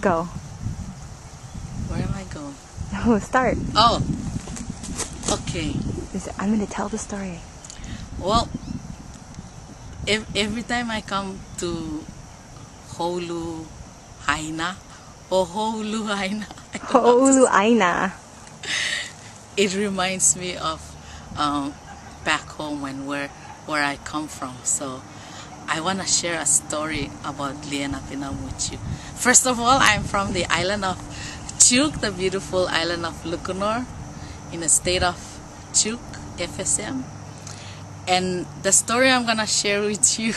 Go. Where am I going? No, start. Oh, okay. I'm going to tell the story. Well, every time I come to Honolulu, Honolulu Aina. It reminds me of back home and where I come from. So I want to share a story about Lien Apinam with you. First of all, I'm from the island of Chuuk, the beautiful island of Lukunor, in the state of Chuuk, FSM. And the story I'm gonna share with you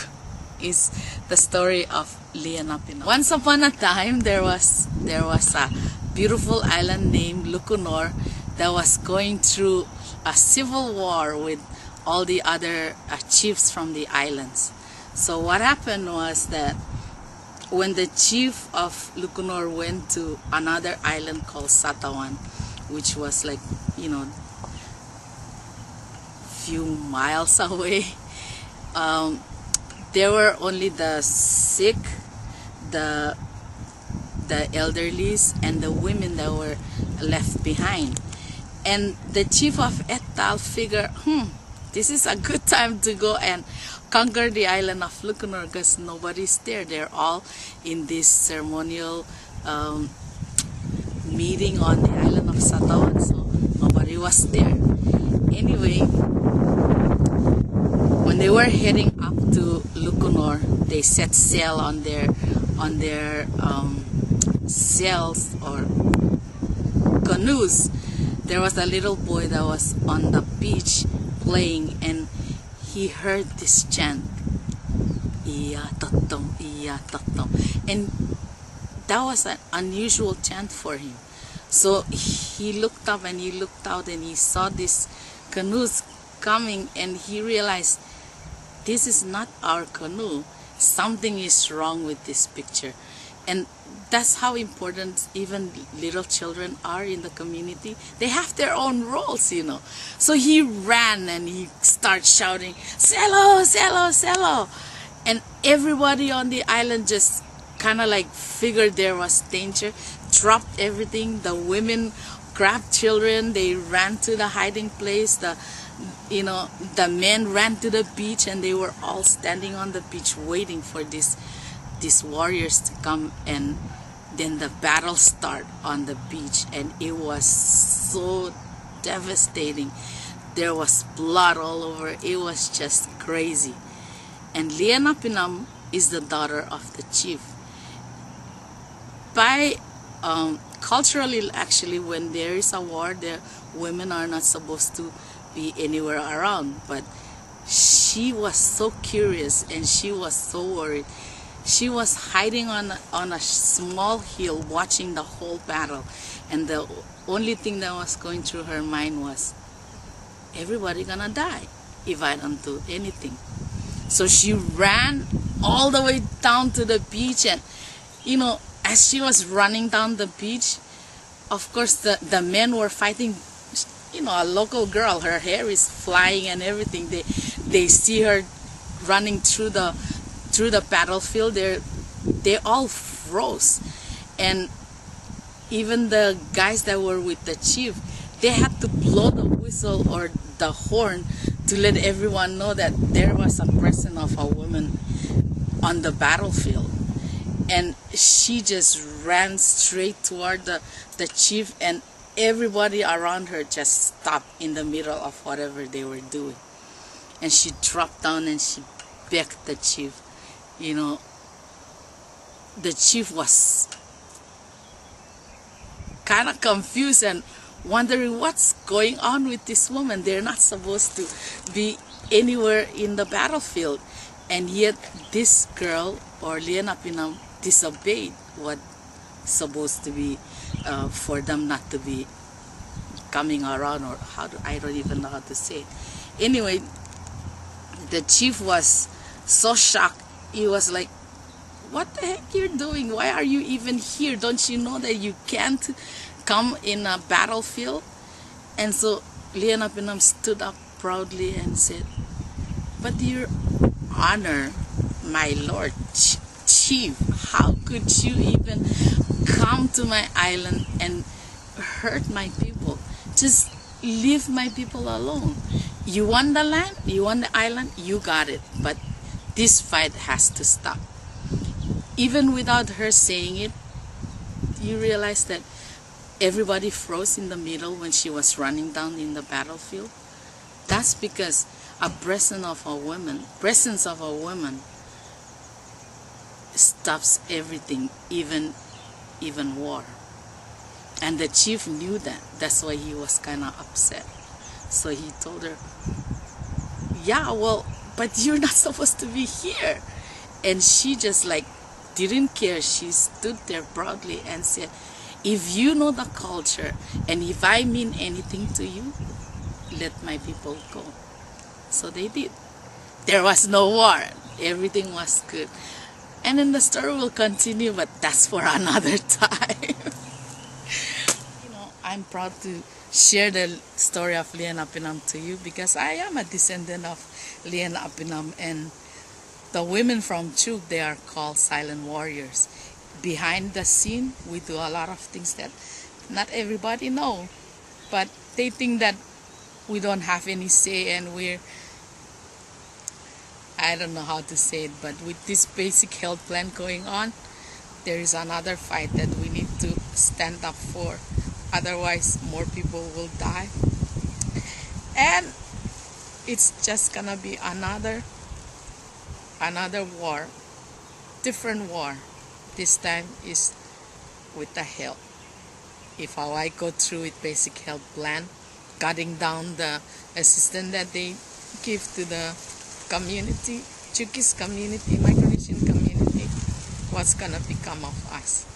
is the story of Lien Apinam. Once upon a time, there was a beautiful island named Lukunor that was going through a civil war with all the other chiefs from the islands. So what happened was that when the chief of Lukunor went to another island called Satawan, which was like, few miles away, there were only the sick, the elderlies, and the women that were left behind. And the chief of Etal figured, this is a good time to go and conquer the island of Lukunor because nobody's there. They're all in this ceremonial meeting on the island of Satawan, so nobody was there. Anyway, when they were heading up to Lukunor, they set sail on their sails or canoes. There was a little boy that was on the beach playing, and he heard this chant, "Iya totom, iya totom," and that was an unusual chant for him. So he looked up and he looked out and he saw these canoes coming, and he realized this is not our canoe. Something is wrong with this picture. And that's how important even little children are in the community. They have their own roles, So he ran and he started shouting, "Selo, selo, selo." And everybody on the island just kind of like figured there was danger, dropped everything. The women grabbed children, they ran to the hiding place. The men ran to the beach, and they were all standing on the beach waiting for these warriors to come. And then the battle started on the beach, and it was so devastating. There was blood all over. It was just crazy. And Lien Apinam is the daughter of the chief. By culturally, actually, when there is a war, the women are not supposed to be anywhere around. But she was so curious and she was so worried. She was hiding on a small hill watching the whole battle, and the only thing that was going through her mind was, everybody gonna die if I don't do anything. So she ran all the way down to the beach, and as she was running down the beach, of course the men were fighting. A local girl, her hair is flying and everything. They see her running through the battlefield. They all froze, and even the guys that were with the chief, they had to blow the whistle or the horn to let everyone know that there was a presence of a woman on the battlefield. And she just ran straight toward the chief, and everybody around her just stopped in the middle of whatever they were doing. And she dropped down and she begged the chief. The chief was kind of confused and wondering what's going on with this woman. They're not supposed to be anywhere in the battlefield. And yet this girl, or Lien Apinam, disobeyed what supposed to be for them not to be coming around, or I don't even know how to say it. Anyway, the chief was so shocked. He was like, "What the heck you're doing? Why are you even here? Don't you know that you can't come in a battlefield?" And so Lien Apinam stood up proudly and said, "But your honor, my lord chief, how could you even to my island and hurt my people. Just leave my people alone. You want the land, you want the island, you got it. But this fight has to stop. Even without her saying it, you realize that everybody froze in the middle when she was running down in the battlefield. That's because a presence of a woman stops everything, even war. And the chief knew that. That's why he was kind of upset. So he told her, yeah, well, but you're not supposed to be here. And she just like didn't care. She stood there proudly and said, if you know the culture and if I mean anything to you, let my people go. So they did. There was no war. Everything was good. And then the story will continue, but that's for another time. I'm proud to share the story of Lien Apinam to you because I am a descendant of Lien Apinam, and the women from Chuk, they are called silent warriors. Behind the scene, we do a lot of things that not everybody know, but they think that we don't have any say and I don't know how to say it, but with this basic health plan going on, there is another fight that we need to stand up for. Otherwise, more people will die. And it's just gonna be another war, different war. This time is with the health. If I go through with basic health plan, cutting down the assistance that they give to the community, Chukis community, Micronesian community, what's gonna become of us?